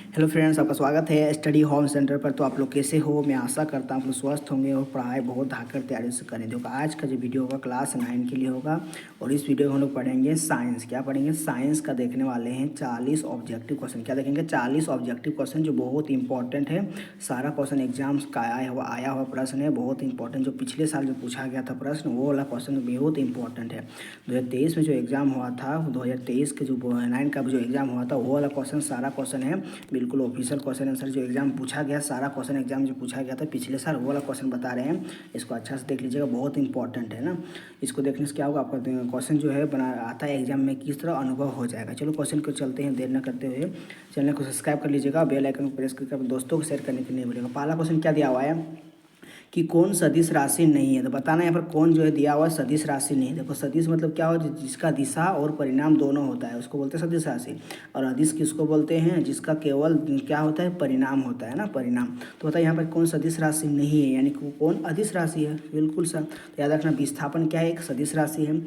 Hello friends, आपका स्वागत है स्टडी होम सेंटर पर। तो आप लोग कैसे हो? मैं आशा करता हूँ आप लोग स्वस्थ होंगे और पढ़ाई बहुत धाकर तैयारी से करें। देखो आज का जो वीडियो होगा क्लास 9 के लिए होगा और इस वीडियो में हम लोग पढ़ेंगे साइंस। क्या पढ़ेंगे? साइंस का देखने वाले हैं 40 ऑब्जेक्टिव क्वेश्चन। क्या देखेंगे? 40 ऑब्जेक्टिव क्वेश्चन जो बहुत इंपॉर्टेंट है। सारा क्वेश्चन एग्जाम्स का आया हुआ प्रश्न है, बहुत इंपॉर्टेंट। जो पिछले साल जो पूछा गया था प्रश्न, वो वाला क्वेश्चन बहुत इंपॉर्टेंट है। 2023 में जो एग्जाम हुआ था, 2023 के जो 9 का जो एग्जाम हुआ था, वो वाला क्वेश्चन सारा क्वेश्चन है बिल्कुल ऑफिशियल क्वेश्चन आंसर। जो एग्जाम पूछा गया, सारा क्वेश्चन एग्जाम जो पूछा गया था पिछले साल, वो वाला क्वेश्चन बता रहे हैं। इसको अच्छा से देख लीजिएगा, बहुत इंपॉर्टेंट है ना। इसको देखने से क्या होगा, आपका क्वेश्चन जो है बना आता है एग्जाम में, किस तरह अनुभव हो जाएगा। चलो क्वेश्चन को चलते हैं, देर न करते हुए। चैनल को सब्सक्राइब कर लीजिएगा, बेल आइकन को प्रेस करके दोस्तों को शेयर करने के लिए नहीं भूलिएगा। पहला क्वेश्चन क्या दिया हुआ है कि कौन सदिश राशि नहीं है। तो बताना यहाँ पर कौन जो है दिया हुआ है सदिश राशि नहीं है। देखो सदिश मतलब क्या हो, जिसका दिशा और परिणाम दोनों होता है उसको बोलते हैं सदिश राशि। और अदिश किसको बोलते हैं? जिसका केवल क्या होता है, परिणाम होता है ना, परिणाम। तो बताइए यहाँ पर कौन सदिश राशि नहीं है, यानी कौन अदिश राशि है? बिल्कुल सर। तो याद रखना विस्थापन क्या है, एक सदिश राशि है।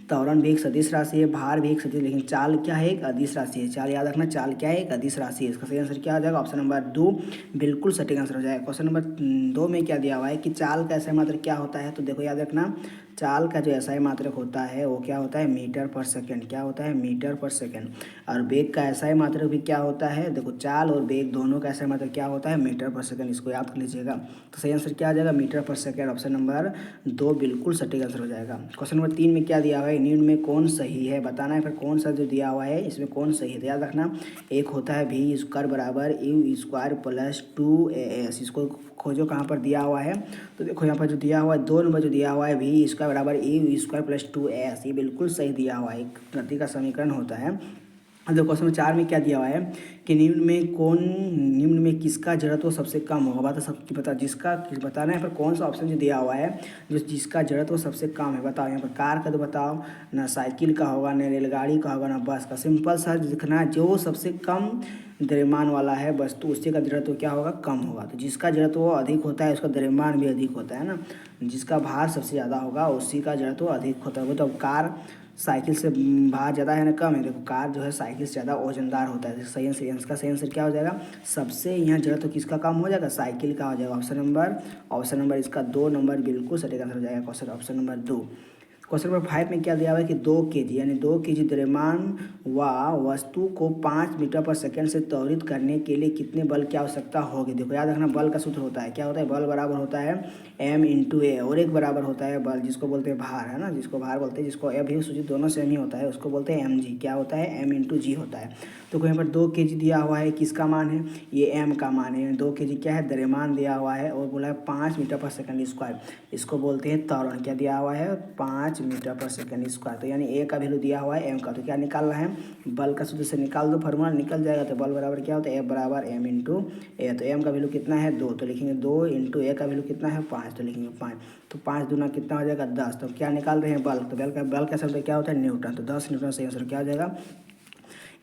त्वरण भी एक सदिश राशि है, भार भी एक सदिश, लेकिन चाल क्या है, एक अदिश राशि है। चाल याद रखना, चाल क्या है, एक अदिश राशि है। इसका सही आंसर क्या आ जाएगा? ऑप्शन नंबर 2 बिल्कुल सटीक आंसर हो जाएगा। क्वेश्चन नंबर 2 में क्या दिया हुआ है कि चाल का एसआई मात्रक क्या होता है। तो देखो याद रखना, चाल का जो एसआई मात्रक होता है वो क्या होता है, मीटर पर सेकंड। क्या होता है? मीटर पर सेकंड। और वेग का एसआई मात्रक भी क्या होता है? देखो चाल और वेग दोनों का एसआई मात्रक क्या होता है, मीटर पर सेकंड। इसको याद कर लीजिएगा। तो सही आंसर क्या आ जाएगा, मीटर पर सेकंड। ऑप्शन नंबर 2 बिल्कुल सटीक आंसर हो जाएगा। क्वेश्चन नंबर 3 में क्या दिया हुआ है, निम्न में कौन सही है बताना है। फिर कौन सा जो दिया हुआ है इसमें कौन सही है, तो याद रखना एक होता है वी स्क्वायर बराबर यू स्क्वायर प्लस 2as। इसको खोजो कहाँ पर दिया हुआ है। तो देखो यहाँ पर जो दिया हुआ है 2 नंबर जो दिया हुआ है वी स्क्वायर बराबर यू स्क्वायर प्लस 2as, ये बिल्कुल सही दिया हुआ है, एक गति का समीकरण होता है। अब देखो क्वेश्चन 4 में क्या दिया हुआ है कि निम्न में किसका जड़त्व सबसे कम होगा। बात सबकी बता, जिसका बताना है। पर कौन सा ऑप्शन जो दिया हुआ है जो जिसका जड़त्व सबसे कम है, बताओ यहाँ पर। कार का तो बताओ ना, साइकिल का होगा ना, रेलगाड़ी का होगा ना, बस का। सिंपल सा दिखना, जो सबसे कम द्रव्यमान वाला है वस्तु, उसी का जड़त्व क्या होगा, कम होगा। तो जिसका जड़त्व अधिक होता है उसका द्रव्यमान भी अधिक होता है ना। जिसका भार सबसे ज़्यादा होगा उसी का जड़त्व अधिक होता है। वो तो कार साइकिल से भार ज़्यादा है ना कम है। देखो कार जो है साइकिल से ज़्यादा वजनदार होता है। सही आंसर, इसका सही आंसर क्या हो जाएगा, सबसे यहाँ जड़त्व किसका कम हो जाएगा, साइकिल का हो जाएगा। ऑप्शन नंबर इसका 2 नंबर बिल्कुल सटीक आंसर हो जाएगा। Question option number 2। Question number 5 में क्या दिया हुआ है कि 2 केजी यानी 2 केजी द्रव्यमान व वस्तु को 5 मीटर पर सेकंड से त्वरित करने के लिए कितने बल की आवश्यकता होगी। देखो याद रखना, बल का सूत्र होता है, क्या होता है, बल बराबर होता है m×a, और एक बराबर होता है बल जिसको बोलते हैं भार, है ना, जिसको भार बोलते हैं, जिसको ए भी सूचित दोनों सेम ही होता है, उसको बोलते हैं mg। क्या होता है, m×g होता है। तो यहाँ पर 2 केजी दिया हुआ है, किसका मान है, ये m का मान है। 2 केजी क्या है, द्रव्यमान दिया हुआ है, और बोला है 5 मीटर पर सेकंड स्क्वायर, इसको बोलते हैं त्वरण। क्या दिया हुआ है, 5 मीटर पर सेकंड स्क्वायर। तो यानी ए का वैल्यू दिया हुआ है, एम का, तो क्या निकालना है, बल का सूत्र से निकाल दो, फार्मूला निकल जाएगा। तो बल बराबर क्या होता है, एफ बराबर m×a। तो एम का वैल्यू कितना है, 2, तो लिखेंगे 2 इंटू ए का वैल्यू कितना है, 5, तो लिखेंगे 5। तो 5 दूना कितना हो जाएगा, 10। तो क्या निकाल रहे हैं, बल। तो बल का शब्द क्या होता है, न्यूटन। तो 10 न्यूटन सही आंसर क्या हो जाएगा,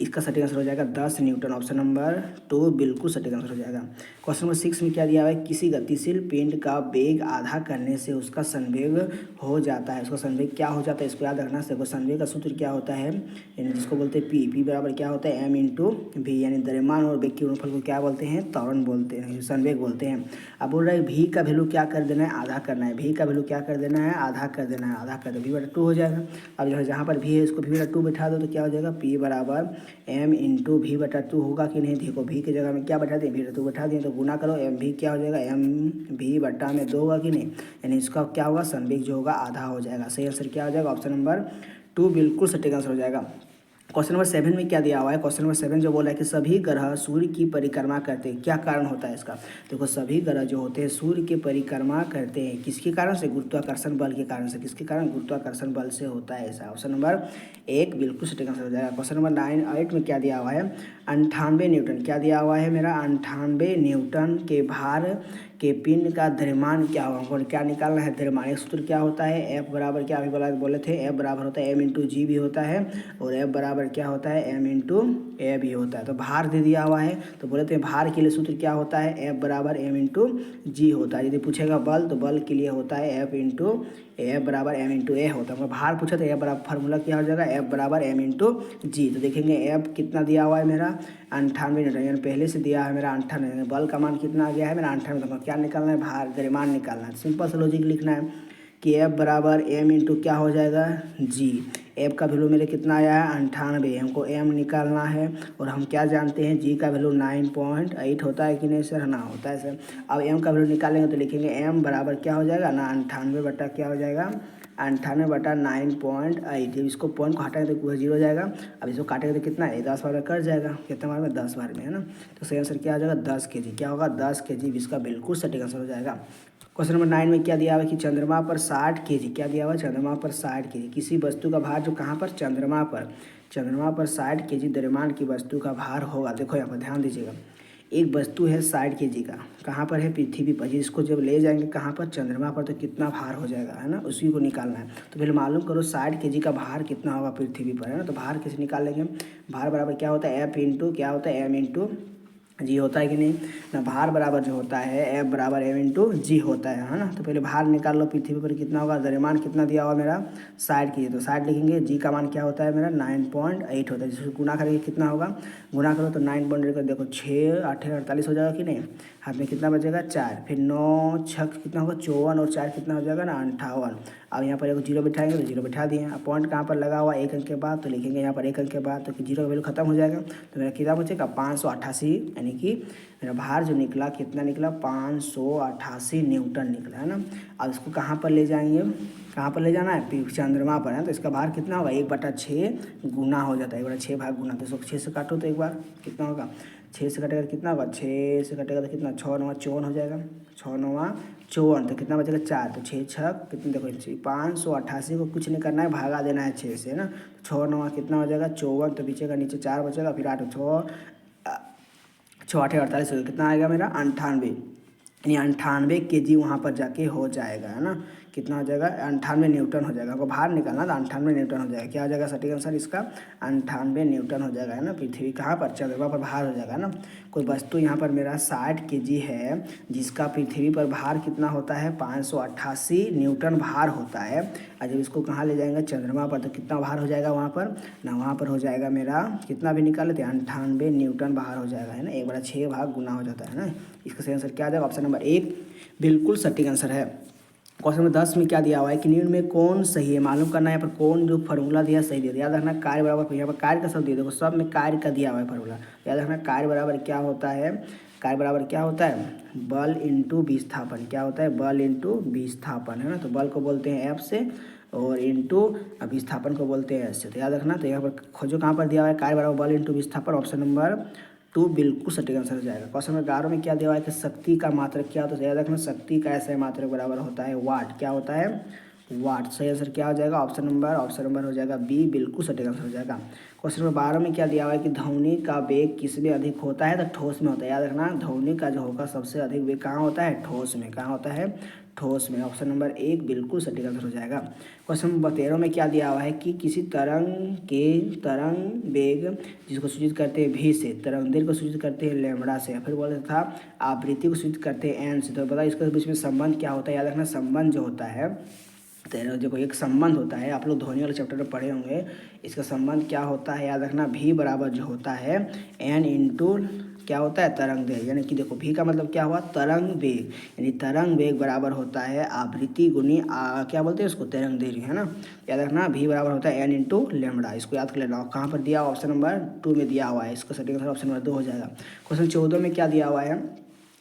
इसका सटीक आंसर हो जाएगा 10 न्यूटन। ऑप्शन नंबर 2 बिल्कुल सटीक आंसर हो जाएगा। क्वेश्चन नंबर 6 में क्या दिया हुआ है, किसी गतिशील पिंड का वेग आधा करने से उसका संवेग हो जाता है। उसका संवेग क्या हो जाता है, इसको याद रखना। देखो संवेग का सूत्र क्या होता है, यानी जिसको बोलते हैं पी बराबर क्या होता है m×v, यानी द्रव्यमान और वेग के गुणनफल को क्या बोलते हैं, त्वरण बोलते हैं, संवेग बोलते हैं। अब बोल रहा है v का वैल्यू क्या कर देना है, आधा करना है। v का वैल्यू क्या कर देना है, आधा कर देना है, आधा कर दो, v/2 हो जाएगा। अब जो है जहाँ पर v है इसको v/2 बैठा दो, तो क्या हो जाएगा, p बराबर m×v/2 होगा कि नहीं। देखो v की जगह में क्या बैठा दिए, v/2 बैठा दिए, तो गुना करो, mv क्या हो जाएगा, m/v/2 होगा कि नहीं, यानी इसका क्या होगा, संवेग जो होगा आधा हो जाएगा। सही आंसर क्या हो जाएगा, ऑप्शन नंबर 2 बिल्कुल सटीक आंसर हो जाएगा। क्वेश्चन नंबर 7 में क्या दिया हुआ है, क्वेश्चन नंबर 7 जो बोला है कि सभी ग्रह सूर्य की परिक्रमा करते हैं, क्या कारण होता है इसका। देखो सभी ग्रह जो होते हैं सूर्य की परिक्रमा करते हैं, किसके कारण से, गुरुत्वाकर्षण बल के कारण से। किसके कारण, गुरुत्वाकर्षण बल से होता है ऐसा। ऑप्शन नंबर 1 बिल्कुल सटीक आंसर हो जाएगा। क्वेश्चन नंबर 8 में क्या दिया हुआ है, 98 न्यूटन। क्या दिया हुआ है मेरा, 98 न्यूटन के भार के पिंड का द्रव्यमान क्या होगा, हमको क्या निकालना है, द्रव्यमान। सूत्र क्या होता है, एफ बराबर क्या अभी बोले थे, एफ बराबर होता है m×g भी होता है, और एफ बराबर बराबर क्या होता है एम इंटू ए भी होता है। तो भार दे दिया हुआ है तो बोले थे भार के लिए सूत्र क्या होता है एफ बराबर एम इंटू जी होता है। यदि पूछेगा बल तो बल के लिए होता है एफ इंटू एफ बराबर एम इंटू ए होता है। भार पूछा तो एफ बराबर फार्मूला क्या हो जाएगा एफ बराबर एम इंटू जी। तो देखेंगे एफ कितना दिया हुआ है मेरा 98 न्यूटन, यानी पहले से दिया है मेरा 98। बल का मान कितना आ गया है मेरा 98। तो क्या निकालना है भार द्रव्यमान निकालना है। सिंपल सा लॉजिक लिखना है कि एफ बराबर एम इंटू क्या हो जाएगा जी। एफ का वैल्यू मेरे कितना आया है 98, हमको एम निकालना है और हम क्या जानते हैं जी का वैल्यू 9.8 होता है कि नहीं सर, ना होता है सर। अब एम का वैल्यू निकालेंगे तो लिखेंगे एम बराबर क्या हो जाएगा ना 98 बटा क्या हो जाएगा 98 बटा 9.8। इसको पॉइंट को हटाएंगे तो 0 हो जाएगा। अब इसको काटेंगे तो कितना है 10 बार में कट जाएगा, कितने बार में 10 बार में है ना। तो सही आंसर क्या आ जाएगा 10 kg। क्या होगा 10 kg, इसका बिल्कुल सटीक आंसर हो जाएगा। क्वेश्चन नंबर 9 में क्या दिया हुआ है कि चंद्रमा पर 60 kg, क्या दिया हुआ है चंद्रमा पर 60 kg। किसी वस्तु का भार जो कहाँ पर चंद्रमा पर 60 kg द्रव्यमान की वस्तु का भार होगा। देखो यहाँ पर ध्यान दीजिएगा, एक वस्तु है 60 kg का, कहाँ पर है पृथ्वी पर, जिसको जब ले जाएंगे कहाँ पर चंद्रमा पर तो कितना भार हो जाएगा है ना, उसी को निकालना है। तो पहले मालूम करो 60 kg का भार कितना होगा पृथ्वी पर है ना। तो भार कैसे निकालेंगे, भार बराबर क्या होता है एफ इंटू क्या होता है एम इंटू जी होता है कि नहीं ना। भार बराबर जो होता है एफ बराबर एम इंटू जी होता है ना। तो पहले भार निकाल लो, पृथ्वी पर कितना होगा, द्रव्यमान कितना दिया हुआ मेरा 60 kg, तो 60 लिखेंगे। जी का मान क्या होता है मेरा 9.8 होता है, जिसको गुना करेंगे कितना होगा, गुना करो तो 9.8 देखो 6 8 48 हो जाएगा कि नहीं, हाथ में कितना बचेगा 4, फिर 9 6 कितना होगा 54 और 4 कितना हो जाएगा ना 58। अब यहाँ पर एक जीरो बिठाएंगे तो जीरो बिठा दिए। अब पॉइंट कहाँ पर लगा हुआ 1 अंक के बाद, तो लिखेंगे यहाँ पर 1 अंक के बाद, तो जीरो का वैल्यू खत्म हो जाएगा। तो मेरा कितना बचेगा 588, यानी कि मेरा भार जो निकला कितना निकला 588 न्यूटन निकला है ना। अब इसको कहाँ पर ले जाएंगे, कहाँ पर ले जाना है चंद्रमा पर है। तो इसका भार कितना होगा 1/6 गुना हो जाता है, 1/6 भाग गुना। तो इसको 6 से काटो तो एक बार कितना होगा 6 से कटेगा कितना होगा 6 से कटेगा तो कितना 6 9 54 हो जाएगा, 6 9 54। तो कितना बचेगा 4, तो 6 6 कितने देखो 588 को कुछ नहीं करना है, भागा देना है 6 से है ना। 6 9 कितना हो जाएगा 54, तो पीछे का नीचे 4 बचेगा, फिर 8 6 8 48 हो, कितना आएगा मेरा 98, यानी 98 kg वहाँ पर जाके हो जाएगा है ना। कितना हो जाएगा 98 न्यूटन हो जाएगा। आपको भार निकालना तो 98 न्यूटन हो जाएगा। क्या हो जाएगा सटीक आंसर इसका 98 न्यूटन हो जाएगा है ना। पृथ्वी कहाँ पर चंद्रमा पर भार हो जाएगा ना। कोई वस्तु यहाँ पर मेरा 60 kg है, जिसका पृथ्वी पर भार कितना होता है 588 न्यूटन भार होता है। और जब इसको कहाँ ले जाएंगे चंद्रमा पर तो कितना भार हो जाएगा वहाँ पर ना, वहाँ पर हो जाएगा मेरा कितना भी निकाल लेते 98 न्यूटन भार हो जाएगा है ना। 1/6 भाग गुना हो जाता है ना। इसका सही आंसर क्या आ जाएगा ऑप्शन नंबर 1 बिल्कुल सटीक आंसर है। क्वेश्चन नंबर 10 में क्या दिया हुआ है कि निम्न में कौन सही है, मालूम करना है यहाँ पर कौन जो फार्मूला दिया सही दिया। याद रखना कार्य बराबर, यहाँ पर कार्य का सब दिया, देखो सब में कार्य का दिया हुआ है फार्मूला। याद रखना कार्य बराबर क्या होता है, कार्य बराबर क्या होता है बल इंटू विस्थापन। क्या होता है बल इंटू विस्थापन है ना। तो बल को बोलते हैं एफ से और इंटू विस्थापन को बोलते हैं एस से। तो याद रखना। तो यहाँ पर खोजो कहाँ पर दिया हुआ है कार्य बराबर बल इंटू विस्थापन, ऑप्शन नंबर 2 बिल्कुल सटीक आंसर हो जाएगा। क्वेश्चन नंबर 11 में क्या दिया हुआ है कि शक्ति का मात्रक क्या होता है। याद रखना शक्ति का ऐसा मात्रक बराबर होता है वाट। क्या होता है वाट। सही आंसर क्या हो जाएगा ऑप्शन नंबर हो जाएगा बी, बिल्कुल सटीक आंसर हो जाएगा। क्वेश्चन नंबर 12 में क्या दिया हुआ है कि ध्वनि का वेग किसमें अधिक होता है तो ठोस में होता है। याद रखना ध्वनि का जो होगा सबसे अधिक वेग कहाँ होता है ठोस में, कहाँ होता है ठोस में। ऑप्शन नंबर 1 बिल्कुल सटीक आंसर हो जाएगा। क्वेश्चन नंबर 13 में क्या दिया हुआ है कि किसी तरंग वेग जिसको सूचित करते हैं भी से, तरंग दैर्घ्य को सूचित करते हैं लैम्बडा से, फिर बोला था आवृत्ति को सूचित करते हैं एन से। तो पता इसके बीच में संबंध क्या होता है। याद रखना संबंध जो होता है देखो एक संबंध होता है, आप लोग ध्वनि वाले चैप्टर में पढ़े होंगे। इसका संबंध क्या होता है याद रखना भी बराबर जो होता है एन इंटू क्या होता है तरंग वेग। यानी कि देखो भी का मतलब क्या हुआ तरंग वेग, यानी तरंग वेग बराबर होता है आवृत्ति गुनी क्या बोलते हैं उसको तरंग दैर्घ्य है ना। याद रखना भी बराबर होता है एन इंटू लैम्बडा। इसको याद कर लेना। कहाँ पर दिया ऑप्शन नंबर 2 में दिया हुआ है। इसका सटीक आंसर ऑप्शन नंबर 2 हो जाएगा। क्वेश्चन 14 में क्या दिया हुआ है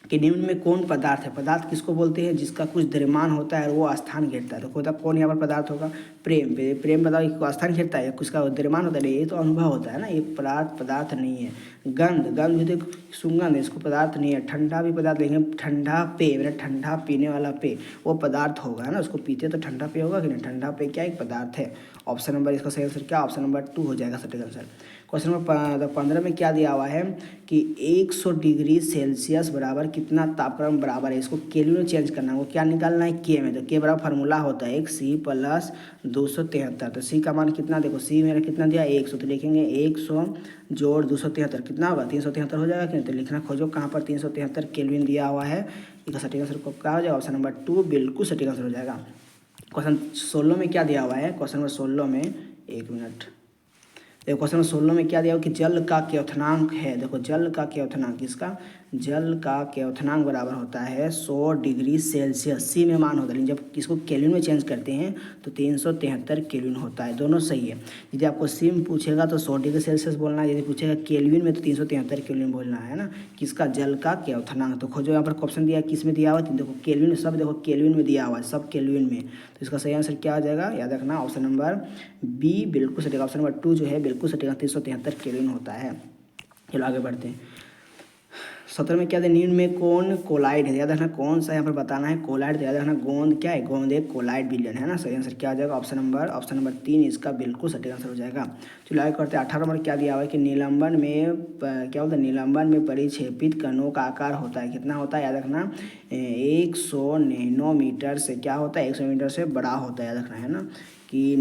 कि निम्न में कौन पदार्थ है। पदार्थ किसको बोलते हैं जिसका कुछ द्रव्यमान होता है और वो स्थान घेरता है। तो होता कौन यहाँ पर पदार्थ होगा प्रेम। प्रेम पदार्थ स्थान घेरता है, उसका द्रव्यमान होता है, ये तो अनुभव होता है ना, ये पदार्थ नहीं है। गंध भी तो सुगंध है, इसको पदार्थ नहीं है। ठंडा भी पदार्थ, लेकिन ठंडा पेय मेरा ठंडा पीने वाला पेय वो पदार्थ होगा ना, उसको पीते तो ठंडा पेय होगा कि नहीं। ठंडा पेय क्या एक पदार्थ है। ऑप्शन नंबर इसका सही आंसर क्या ऑप्शन नंबर 2 हो जाएगा सटीक आंसर। क्वेश्चन नंबर 15 में क्या दिया हुआ है कि 100 डिग्री सेल्सियस बराबर कितना तापक्रम बराबर है, इसको केल्विन में चेंज करना है, वो क्या निकालना है के में। तो के बराबर फार्मूला होता है 1C प्लस 273। तो सी का मान कितना, देखो सी मेरा कितना दिया 100, तो लिखेंगे 100 जोड़ 273 कितना होगा 373 हो जाएगा कि नहीं। तो लिखना खोजो कहाँ पर 373 केल्विन दिया हुआ है, इसका सटीक आंसर क्या हो जाएगा, ऑप्शन नंबर 2 बिल्कुल सटीक आंसर हो जाएगा। क्वेश्चन 16 में क्या दिया हुआ है, क्वेश्चन नंबर 16 में 1 मिनट, देखो क्वेश्चन नंबर 16 में क्या दिया हुआ कि जल का क्वथनांक है। देखो जल का क्वथनांक, इसका जल का क्वथनांक बराबर होता है 100 डिग्री सेल्सियस, सी में मान होता है, लेकिन जब इसको केल्विन में चेंज करते हैं तो 373 केल्विन होता है, दोनों सही है। यदि आपको सी में पूछेगा तो 100 डिग्री सेल्सियस बोलना है, यदि पूछेगा केल्विन में तो 373 केल्विन बोलना है ना, किसका जल का क्वथनांक। तो खोजो यहाँ पर ऑप्शन दिया है किस में दिया हुआ है, देखो केल्विन में, सब देखो केल्विन में दिया हुआ है, सब केल्विन में। तो इसका सही आंसर क्या आ जाएगा, याद रखना ऑप्शन नंबर बी बिल्कुल सटीक, ऑप्शन नंबर 2 जो है बिल्कुल सटीक 373 केल्विन होता है। चलो आगे बढ़ते हैं। 17 में क्या है, नींद में कौन कोलाइड है, याद रखना कौन सा यहाँ पर बताना है, कोलाइड। याद रखना गोंद क्या है, गोंद एक कोलाइड विलयन है ना। सही आंसर क्या आ जाएगा, ऑप्शन नंबर 3 इसका बिल्कुल सटीक आंसर हो जाएगा। चलो आगे करते हैं। 18 नंबर क्या दिया हुआ है कि निलंबन में क्या होता है, निलंबन में परिक्षेपित कणों का आकार होता है, कितना होता है, याद रखना 100 नैनोमीटर से क्या होता है, 100 मीटर से बड़ा होता है, याद रखना है ना कि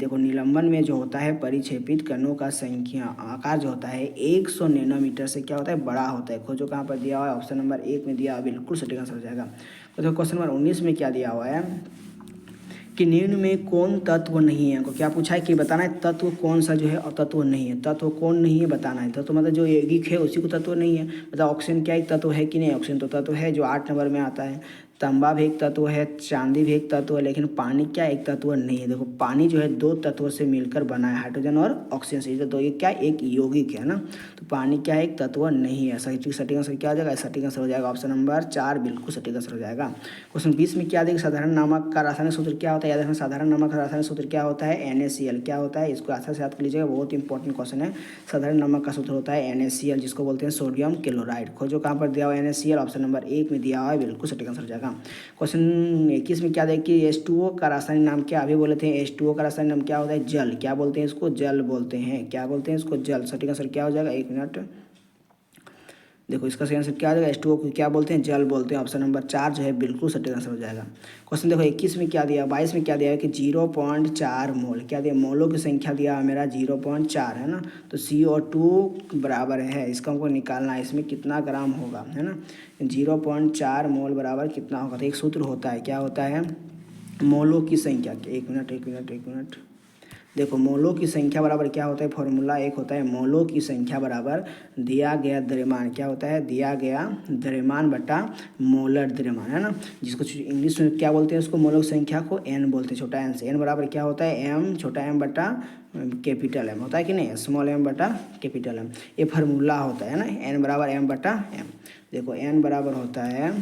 देखो निलंबन में जो होता है परिक्षेपित कणों का संख्या आकार जो होता है 100 नैनोमीटर से क्या होता है, बड़ा होता है। खोजो कहाँ पर दिया हुआ है, ऑप्शन नंबर 1 में दिया हुआ, बिल्कुल सटीक आंसर हो जाएगा। तो क्वेश्चन नंबर 19 में क्या दिया हुआ है कि निम्न में कौन तत्व नहीं है, को क्या पूछा है कि बताना है तत्व कौन सा जो है और तत्व नहीं है, तत्व कौन नहीं है बताना है। तत्व मतलब जो यौगिक है उसी को तत्व नहीं है, मतलब ऑक्सीजन क्या एक तत्व है कि नहीं, ऑक्सीजन तो तत्व है जो 8 नंबर में आता है। तांबा भी एक तत्व है, चांदी भी एक तत्व है, लेकिन पानी क्या एक तत्व नहीं है। देखो पानी जो है 2 तत्वों से मिलकर बना है, हाइड्रोजन और ऑक्सीजन से, तो ये क्या एक यौगिक है ना। तो पानी क्या एक तत्व नहीं है। सटीक आंसर क्या हो जाएगा, सटीक आंसर हो जाएगा ऑप्शन नंबर 4 बिल्कुल सटीक आंसर हो जाएगा। क्वेश्चन 20 में क्या देगा, साधारण नमक का रासायनिक सूत्र क्या होता है, याद रखना साधारण नमक का रासायनिक सूत्र क्या होता है, NaCl। क्या होता है, इसको आसानी से याद कर लीजिएगा, बहुत इंपॉर्टेंट क्वेश्चन है। साधारण नमक का सूत्र होता है NaCl, जिसको बोलते हैं सोडियम क्लोराइड। खोजो कहाँ पर दिया हुआ है, NaCl ऑप्शन नंबर 1 में दिया हुआ है, बिल्कुल सटीक आंसर हो जाएगा। क्वेश्चन 21 में क्या देखिए, H2O का रासायनिक नाम क्या, अभी बोले थे H2O का रासायनिक नाम क्या होता है, जल। क्या बोलते हैं इसको, जल बोलते हैं, क्या बोलते हैं इसको, जल। सटीक आंसर क्या हो जाएगा, 1 मिनट, देखो इसका सही आंसर क्या आ जाएगा, H2O को क्या बोलते हैं, जल बोलते हैं। ऑप्शन नंबर 4 जो है बिल्कुल सटीक आंसर हो जाएगा। क्वेश्चन देखो 21 में क्या दिया, 22 में क्या दिया है कि 0.4 मोल, क्या दिया, मोलों की संख्या दिया मेरा 0.4 है ना। तो CO2 बराबर है, इसका हमको निकालना है, इसमें कितना ग्राम होगा है ना। 0.4 मोल बराबर कितना होगा, तो एक सूत्र होता है, क्या होता है, मोलों की संख्या। एक मिनट, देखो मोलों की संख्या बराबर क्या होता है, फॉर्मूला एक होता है मोलों की संख्या बराबर दिया गया द्रव्यमान, क्या होता है, दिया गया द्रव्यमान बटा मोलर द्रव्यमान है ना, जिसको इंग्लिश में क्या बोलते हैं, उसको मोलों की संख्या को n बोलते हैं, छोटा n से। n बराबर क्या होता है, m छोटा m बटा कैपिटल M होता है कि नहीं, स्मॉल m बटा कैपिटल M, ये फार्मूला होता है ना, n बराबर m बटा m। देखो n बराबर होता है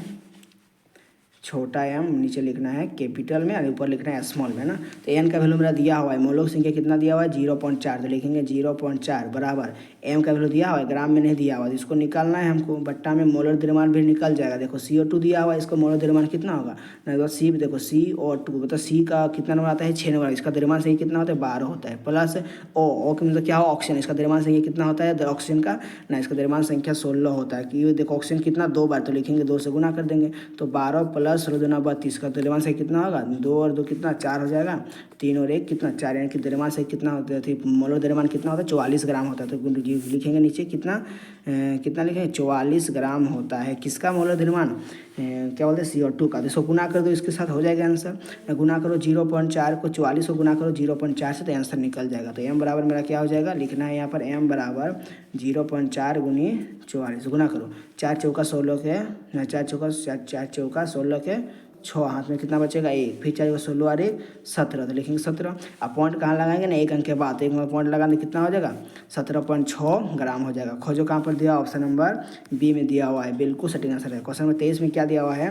छोटा m, नीचे लिखना है कैपिटल में और ऊपर लिखना है स्मॉल में ना। तो n का वैल्यू मेरा दिया हुआ है, मोलों की संख्या कितना दिया हुआ है 0.4, तो लिखेंगे 0.4 बराबर m का वैल्यू दिया हुआ है, ग्राम में नहीं दिया हुआ है, इसको निकालना है हमको, बट्टा में मोलर द्रव्यमान भी निकल जाएगा। देखो CO2 दिया हुआ है, इसको मोलर द्रव्यमान कितना होगा, नहीं तो सी, देखो CO2 मतलब C का कितना नंबर आता है 6 नंबर, इसका द्रव्यमान संख्या कितना होता है 12 होता है, प्लस O का मतलब क्या हो ऑक्सीजन, इसका द्रव्यमान संख्या कितना होता है ऑक्सीजन का ना, इसका द्रव्यमान संख्या 16 होता है। कि देखो ऑक्सीजन कितना 2 बार, तो लिखेंगे 2 से गुना कर देंगे, तो 12 प्लस 16 दूना 32 का द्रव्यमान संख्या कितना होगा, 2 और 2 कितना 4 हो जाएगा, 3 और 1 कितना 4, यानी कि द्रव्यमान संख्या कितना होता है, मोलर द्रव्यमान कितना होता है 44 ग्राम होता है। तो लिखेंगे नीचे कितना लिखेंगे 44 ग्राम होता है, किसका मोलर द्रव्यमान, क्या बोलते हैं CO2 का। तो इसको गुना कर दो, इसके साथ हो जाएगा आंसर, गुना करो 0.4 को 44 को गुना करो 0.4 से, तो आंसर निकल जाएगा। तो m बराबर मेरा क्या हो जाएगा, लिखना है यहाँ पर m बराबर 0.4 गुनी 44 गुना करो, 4 चौका 16 के 4 चौका 16 के 6, हाथ में कितना बचेगा 1, फिर 4 16 और 1 17, तो लिखेंगे 17। अब पॉइंट कहाँ लगाएंगे ना, 1 अंक के बाद, एक में पॉइंट लगाने कितना हो जाएगा 17.6 ग्राम हो जाएगा। खोजो कहाँ पर दिया, ऑप्शन नंबर बी में दिया हुआ है, बिल्कुल सटीक आंसर है। क्वेश्चन नंबर 23 में क्या दिया हुआ है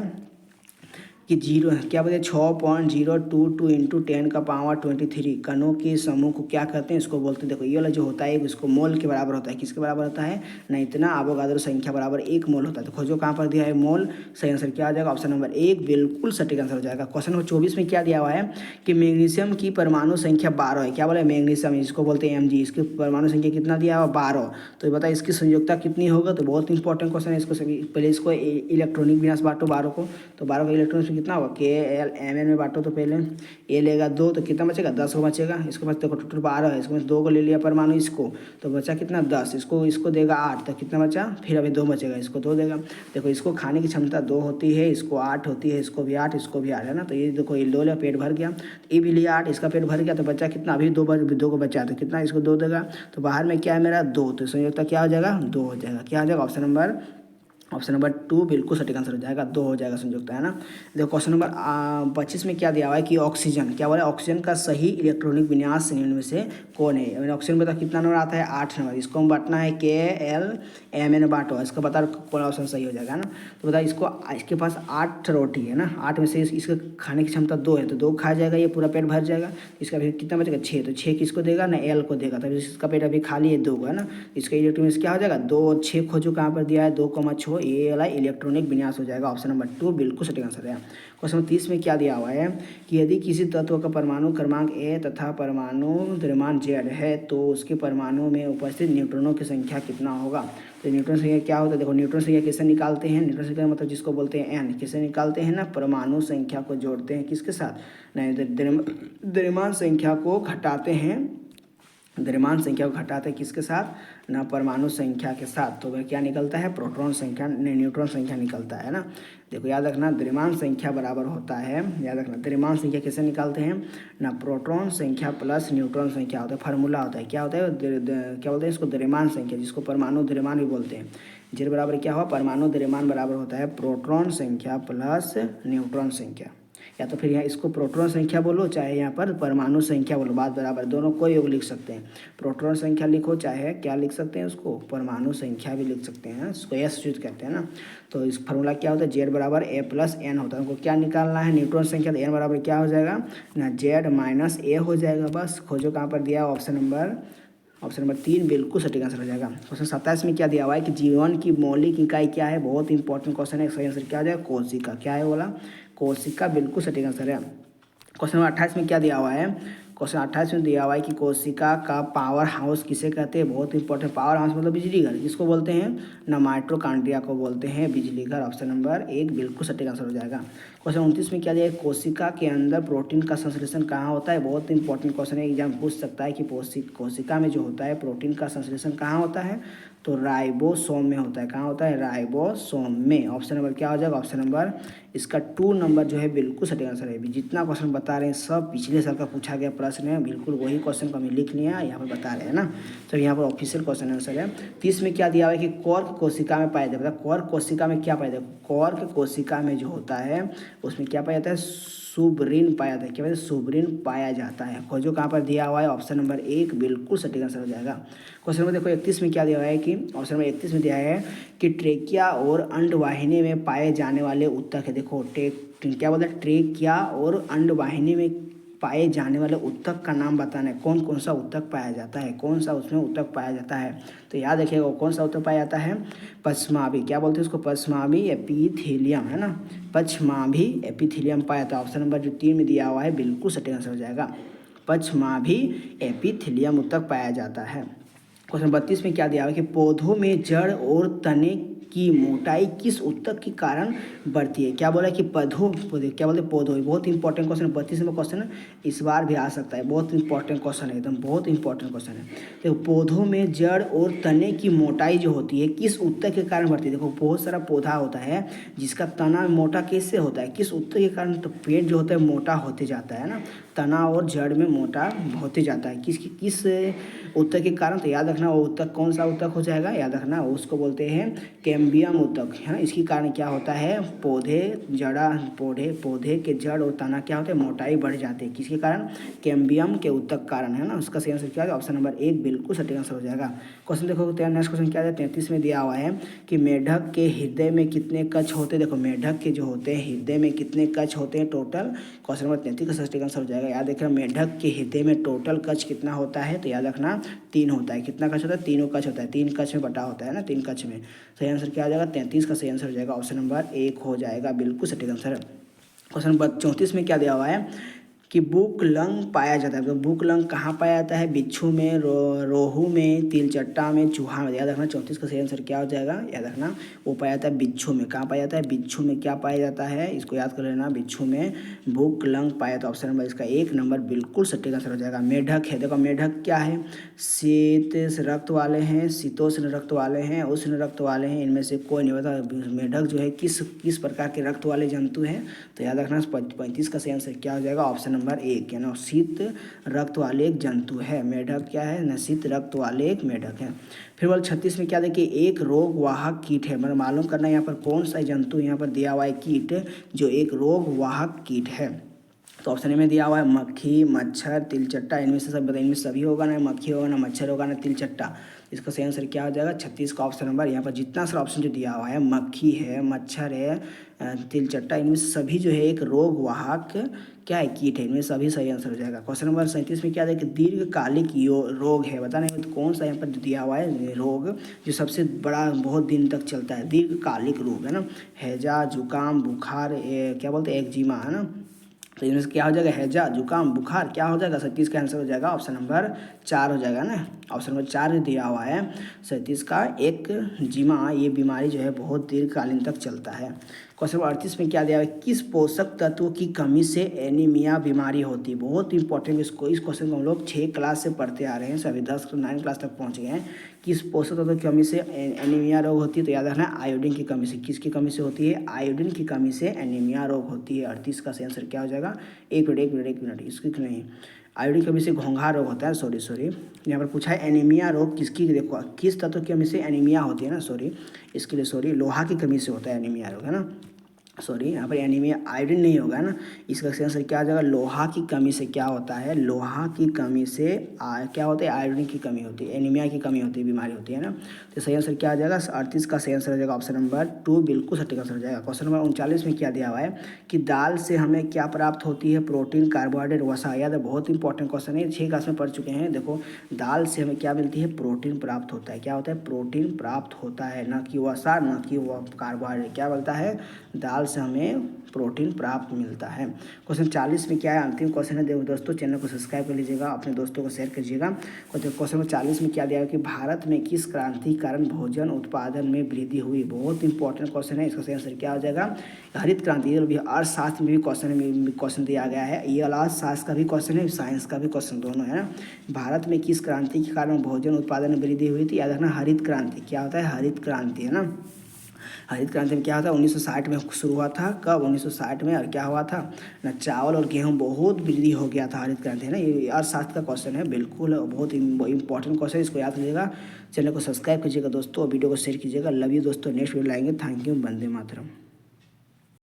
कि जीरो क्या बोलते हैं 6.022 इंटू 10⁻23 कणों के समूह को क्या कहते हैं, इसको बोलते हैं। देखो ये वाला जो होता है इसको मोल के बराबर होता है, किसके बराबर होता है ना, इतना अवोगाद्रो संख्या बराबर 1 मोल होता है। तो खोजो कहाँ पर दिया है मोल, सही आंसर क्या आ जाएगा, ऑप्शन नंबर 1 बिल्कुल सटीक आंसर हो जाएगा। क्वेश्चन नंबर 24 में क्या दिया हुआ है कि मैग्नीशियम की परमाणु संख्या 12 है। क्या बोला है मैग्नीशियम, इसको बोलते हैं Mg, इसकी परमाणु संख्या कितना दिया हुआ 12। तो ये बता इसकी संयोजकता कितनी होगा, तो बहुत इंपॉर्टेंट क्वेश्चन है। इसको सभी पहले इसको इलेक्ट्रॉनिक विन्यास बांटो 12 को, तो 12 का इलेक्ट्रॉनिक में कितना होगा KLMn में बांटो। तो पहले ए लेगा 2 तो कितना बचेगा 10 को बचेगा। इसके पास देखो टोटल 12 है, इसके पास 2 को ले लिया परमाणु इसको, तो बचा कितना 10। इसको देगा 8 तो कितना बचा, फिर अभी 2 बचेगा, इसको 2 देगा। देखो इसको खाने की क्षमता 2 होती है, इसको 8 होती है, इसको भी 8 इसको भी 8 है ना। तो ये देखो ये 2 लिया पेट भर गया, ये भी लिया 8 इसका पेट भर गया, तो बच्चा कितना अभी 2 को बचा, तो कितना इसको 2 देगा। तो बाहर में क्या है मेरा 2, तो संयोजकता क्या हो जाएगा 2 हो जाएगा। क्या हो जाएगा ऑप्शन नंबर 2 बिल्कुल सटीक आंसर हो जाएगा, 2 हो जाएगा संयुक्त है ना। देखो क्वेश्चन नंबर 25 में क्या दिया हुआ है कि ऑक्सीजन, क्या बोला ऑक्सीजन का सही इलेक्ट्रॉनिक विन्यास निम्न में से कौन है। मैंने ऑक्सीजन बता कितना नंबर आता है 8 नंबर, इसको हम बांटना है KLMn बांटो, इसका बता कौन ऑप्शन सही हो जाएगा ना। तो बता इसके पास 8 रोटी है ना, 8 में से इसका खाने की क्षमता 2 है, तो 2 खा जाएगा, ये पूरा पेट भर जाएगा। इसका फिर कितना बचेगा 6, तो 6 किसको देगा ना L को देगा, तभी इसका पेट अभी खाली है 2 है ना। इसका इलेक्ट्रॉनिक क्या हो जाएगा 2 और 6 खोजो कहाँ पर दिया है 2,6, ये वाला इलेक्ट्रॉनिक विन्यास हो जाएगा। ऑप्शन नंबर 2 बिल्कुल सटीक आंसर है। क्वेश्चन नंबर 30 में क्या दिया हुआ है कि यदि किसी तत्व का परमाणु क्रमांक A तथा परमाणु द्रव्यमान Z है तो उसके परमाणु में उपस्थित न्यूट्रॉनों की संख्या कितना होगा। तो न्यूट्रॉन संख्या क्या होता है, देखो न्यूट्रॉन संख्या कैसे निकालते हैं, न्यूट्रॉन संख्या मतलब जिसको बोलते हैं N, कैसे निकालते हैं ना, परमाणु संख्या को जोड़ते हैं किसके साथ, नहीं द्रव्यमान संख्या को घटाते हैं, द्रव्यमान संख्या को घटाते हैं किसके साथ ना, परमाणु संख्या के साथ। तो वह क्या निकलता है प्रोटॉन संख्या न्यूट्रॉन संख्या निकलता है ना। देखो याद रखना द्रव्यमान संख्या बराबर होता है, याद रखना द्रव्यमान संख्या कैसे निकालते हैं ना, प्रोटॉन संख्या प्लस न्यूट्रॉन संख्या होता है, फार्मूला होता है, क्या होता है क्या बोलते हैं इसको द्रव्यमान संख्या, जिसको परमाणु द्रव्यमान भी बोलते हैं। जेड बराबर क्या हुआ परमाणु द्रव्यमान बराबर होता है प्रोटॉन संख्या प्लस न्यूट्रॉन संख्या, या तो फिर यहाँ इसको प्रोटॉन संख्या बोलो चाहे यहाँ पर परमाणु संख्या बोलो, बात बराबर, दोनों को योग लिख सकते हैं। प्रोटॉन संख्या लिखो चाहे क्या लिख सकते हैं उसको परमाणु संख्या भी लिख सकते हैं, इसको एस यूज करते हैं ना। तो इस फार्मूला क्या होता है जेड बराबर A + N होता है। हमको क्या निकालना है न्यूट्रॉन संख्या, तो N बराबर क्या हो जाएगा ना Z - A हो जाएगा। बस खोजो कहाँ पर दिया ऑप्शन नंबर 3 बिल्कुल सटीक आंसर हो जाएगा। क्वेश्चन 27 में क्या दिया हुआ है कि जीवन की मौलिक इकाई क्या है, बहुत इंपॉर्टेंट क्वेश्चन है। सही आंसर क्या हो जाएगा कोशिका, क्या है बोला कोशिका, बिल्कुल सटीक आंसर है। क्वेश्चन नंबर 28 में क्या दिया हुआ है, क्वेश्चन 28 में दिया हुआ है कि कोशिका का पावर हाउस किसे कहते हैं, बहुत इंपॉर्टेंट, पावर हाउस मतलब बिजली घर, किसको बोलते हैं ना, माइटोकॉन्ड्रिया को बोलते हैं बिजली घर। ऑप्शन नंबर 1 बिल्कुल सटीक आंसर हो जाएगा। क्वेश्चन 29 में क्या दिया है कोशिका के अंदर प्रोटीन का संश्लेषण कहाँ होता है, बहुत इंपॉर्टेंट क्वेश्चन है, एग्जाम पूछ सकता है कि कोशिका में जो होता है प्रोटीन का संश्लेषण कहाँ होता है, तो राइबोसोम में होता है। कहाँ होता है राइबोसोम में। ऑप्शन नंबर क्या हो जाएगा ऑप्शन नंबर इसका 2 नंबर जो है बिल्कुल सटीक आंसर है। जितना क्वेश्चन बता रहे हैं सब पिछले साल का पूछा गया प्रश्न है, बिल्कुल वही क्वेश्चन को हमें लिख लिया यहाँ पर बता रहे हैं ना। तो यहाँ पर ऑफिशियल क्वेश्चन आंसर है। 30 में क्या दिया हुआ है कि कॉर्क कोशिका में पाया जाता है, कॉर्क कोशिका में क्या पाया जाता है, कॉर्क कोशिका में जो होता है उसमें क्या पाया जाता है सुब्रीन पाया जाता है, क्या कहते हैं सुब्रीन पाया जाता है। खोजो कहाँ पर दिया हुआ है ऑप्शन नंबर 1 बिल्कुल सटीक आंसर हो जाएगा। क्वेश्चन नंबर देखो 31 में क्या दिया हुआ है कि ऑप्शन नंबर 31 में दिया है कि ट्रेकिया और अंडवाहिनी में पाए जाने वाले उत्तक है। देखो क्या बोलते हैं ट्रेकिया और अंडवाहिनी में पाए जाने वाले उत्तक का नाम बताना है, कौन कौन सा उत्तक पाया जाता है, कौन सा उसमें उत्तक पाया जाता है। तो याद रखिएगा कौन सा उत्तक पाया जाता है पश्माभी, क्या बोलते हैं उसको पश्माभी एपिथेलियम है ना, पश्माभी एपिथेलियम पाया जाता है। ऑप्शन नंबर जो 3 में दिया हुआ है बिल्कुल सटीक आंसर हो जाएगा, पश्माभी एपिथेलियम उत्तक पाया जाता है। क्वेश्चन 32 में क्या दिया हुआ है कि पौधों में जड़ और तने की मोटाई किस उत्तक के कारण बढ़ती है। क्या बोला है कि पौधे क्या बोलते हैं पौधों, बहुत इंपॉर्टेंट क्वेश्चन है। 32 नंबर क्वेश्चन इस बार भी आ सकता है, बहुत इंपॉर्टेंट क्वेश्चन है, एकदम बहुत इंपॉर्टेंट क्वेश्चन है। देखो पौधों में जड़ और तने की मोटाई जो होती है किस उत्तक के कारण बढ़ती है। देखो बहुत सारा पौधा होता है जिसका तना मोटा कैसे होता है, किस उत्तक के कारण, तो पेड़ जो होता है मोटा होते जाता है ना, तना और जड़ में मोटा होते जाता है किस उत्तक के कारण। तो याद रखना वो उत्तक कौन सा उत्तक हो जाएगा, याद रखना उसको बोलते हैं कैम्बियम ऊतक है ना, इसके कारण क्या होता है, पौधे के जड़ और तना क्या होते हैं, मोटाई बढ़ जाते हैं। किसके कारण, कैम्बियम के ऊतक कारण है ना। उसका सही आंसर क्या है, ऑप्शन नंबर 1 बिल्कुल सटीक आंसर हो जाएगा। क्वेश्चन देखो नेक्स्ट क्वेश्चन क्या है, 33 में दिया हुआ है कि मेढक के हृदय में कितने कच्छ होते हैं। देखो मेढक के जो होते हैं हृदय में कितने कच्छ होते हैं टोटल, क्वेश्चन नंबर 33 का सटीक आंसर हो जाएगा। याद रखना मेढक के हृदय में टोटल कच्छ कितना होता है, तो याद रखना 3 होता है। कितना कच्छ होता है, तीनों कच्छ होता है, 3 कच्छ में बटा होता है ना, 3 कच्छ में। सही आंसर क्या आ जाएगा, 33 का सही आंसर हो जाएगा, ऑप्शन नंबर 1 हो जाएगा, बिल्कुल सटीक आंसर। क्वेश्चन नंबर 34 में क्या दिया हुआ है कि बुक लंग पाया जाता है। तो बुक लंग कहाँ पाया जाता है, बिच्छू में, रोहू में, तिलचट्टा में, चूहा में। याद रखना 34 का सही आंसर क्या हो जाएगा, याद रखना वो पाया जाता है बिच्छू में। कहाँ पाया जाता है, बिच्छू में क्या पाया जाता है, इसको याद कर लेना, बिच्छू में बुक लंग पाया। तो ऑप्शन नंबर इसका 1 नंबर बिल्कुल सटीक आंसर हो जाएगा। मेढक है, देखो मेढक क्या है, शीत रक्त वाले हैं, शीतोष्ण रक्त वाले हैं, उष्ण रक्त वाले हैं, इनमें से कोई नहीं होता। मेढक जो है किस प्रकार के रक्त वाले जंतु हैं, तो याद रखना 35 का सही आंसर क्या हो जाएगा, ऑप्शन नंबर 1 है ना, शीत रक्त वाले एक जंतु है मेढक। क्या है ना, शीत रक्त वाले एक मेढक है। फिर वाला 36 में क्या देखिए, एक रोग वाहक कीट है। मतलब मालूम करना है यहाँ पर कौन सा जंतु यहाँ पर दिया हुआ है कीट जो एक रोग वाहक कीट है। तो ऑप्शन ए में दिया हुआ है मक्खी, मच्छर, तिलचट्टा। इनमें से सब बताइए, इनमें सभी होगा ना, मक्खी होगा ना, मच्छर होगा ना, तिलचट्टा। इसका सही आंसर क्या हो जाएगा, 36 का ऑप्शन नंबर। यहाँ पर जितना सारा ऑप्शन जो दिया हुआ है, मक्खी है, मच्छर है, तिलचट्टा, इनमें से सभी जो है एक रोग वाहक क्या है, कीट है। इनमें सभी सही आंसर हो जाएगा। क्वेश्चन नंबर 37 में क्या है कि दीर्घकालिक रोग है, बताना है तो कौन सा यहाँ पर दिया हुआ है रोग जो सबसे बड़ा बहुत दिन तक चलता है, दीर्घकालिक रोग है ना, हैजा, जुकाम, बुखार, क्या बोलते हैं, एक्जिमा है ना। तो इनमें से क्या हो जाएगा, हैजा, जुकाम, बुखार, क्या हो जाएगा, 37 का आंसर हो जाएगा, ऑप्शन नंबर 4 हो जाएगा ना। ऑप्शन नंबर 4 दिया हुआ है 37 का, एक जीमा, ये बीमारी जो है बहुत दीर्घकालीन तक चलता है। क्वेश्चन नंबर 38 में क्या दिया है, किस पोषक तत्व की कमी से एनीमिया बीमारी होती है। बहुत इंपॉर्टेंट, इस क्वेश्चन को हम लोग 6 क्लास से पढ़ते आ रहे हैं, सभी 9 क्लास तक पहुँच गए हैं। किस पोषक तत्व की कमी से एनीमिया रोग होती है, तो याद रखना आयोडीन की कमी से। किसकी कमी से होती है, आयोडीन की कमी से एनीमिया रोग होती है। 38 का सही आंसर क्या हो जाएगा, एक मिनट इसकी नहीं, आयोडीन की कमी से घोंघा रोग होता है। सॉरी यहाँ पर पूछा है एनीमिया रोग किसकी, देखो किस तत्व की कमी से एनीमिया होती है ना, इसके लिए लोहा की कमी से होता है एनीमिया रोग है ना। यहाँ पर एनीमिया आयोडीन नहीं होगा ना, इसका सही आंसर क्या आ जाएगा, लोहा की कमी से क्या होता है, लोहा की कमी से क्या होता है, आयोडीन की कमी होती है, एनीमिया की कमी होती है, बीमारी होती है ना। तो सही आंसर क्या आ जाएगा, 38 का सही आंसर हो जाएगा, ऑप्शन नंबर 2 बिल्कुल सटीक आंसर हो जाएगा। क्वेश्चन नंबर 39 में क्या दिया हुआ है कि दाल से हमें क्या प्राप्त होती है, प्रोटीन, कार्बोहाइड्रेट, वसा। याद है बहुत इंपॉर्टेंट क्वेश्चन है, 6 क्लास में पढ़ चुके हैं। देखो दाल से हमें क्या मिलती है, प्रोटीन प्राप्त होता है। क्या होता है, प्रोटीन प्राप्त होता है, ना कि वसा, ना कि कार्बोहाइड्रेट। क्या बोलता है, दाल से हमें प्रोटीन प्राप्त मिलता है। क्वेश्चन 40 में क्या है, अंतिम क्वेश्चन है दोस्तों, चैनल को सब्सक्राइब कर लीजिएगा, अपने दोस्तों को शेयर कीजिएगा। क्वेश्चन 40 में क्या दिया है कि भारत में किस क्रांति के कारण भोजन उत्पादन में वृद्धि हुई। बहुत इंपॉर्टेंट क्वेश्चन है, इसका सही आंसर क्या हो जाएगा, हरित क्रांति। ये भी अर्थशास्त्र में भी क्वेश्चन दिया गया है, ये अर्थशास्त्र का भी क्वेश्चन है, साइंस का भी क्वेश्चन, दोनों है ना। भारत में किस क्रांति के कारण भोजन उत्पादन में वृद्धि हुई थी, याद रखना हरित क्रांति। क्या होता है, हरित क्रांति है ना। हरित क्रांति में क्या होता है, 1960 में शुरू हुआ था। कब, 1960 में। और क्या हुआ था ना, चावल और गेहूं बहुत वृद्धि हो गया था, हरित क्रांति है ना। ये अर्थशास्त्र का क्वेश्चन है, बिल्कुल बहुत इंपॉर्टेंट क्वेश्चन है, इसको याद कीजिएगा। चैनल को सब्सक्राइब कीजिएगा दोस्तों, वीडियो को शेयर कीजिएगा। लव यू दोस्तों, नेक्स्ट वीडियो लाएंगे। Thank you, Vande Mataram.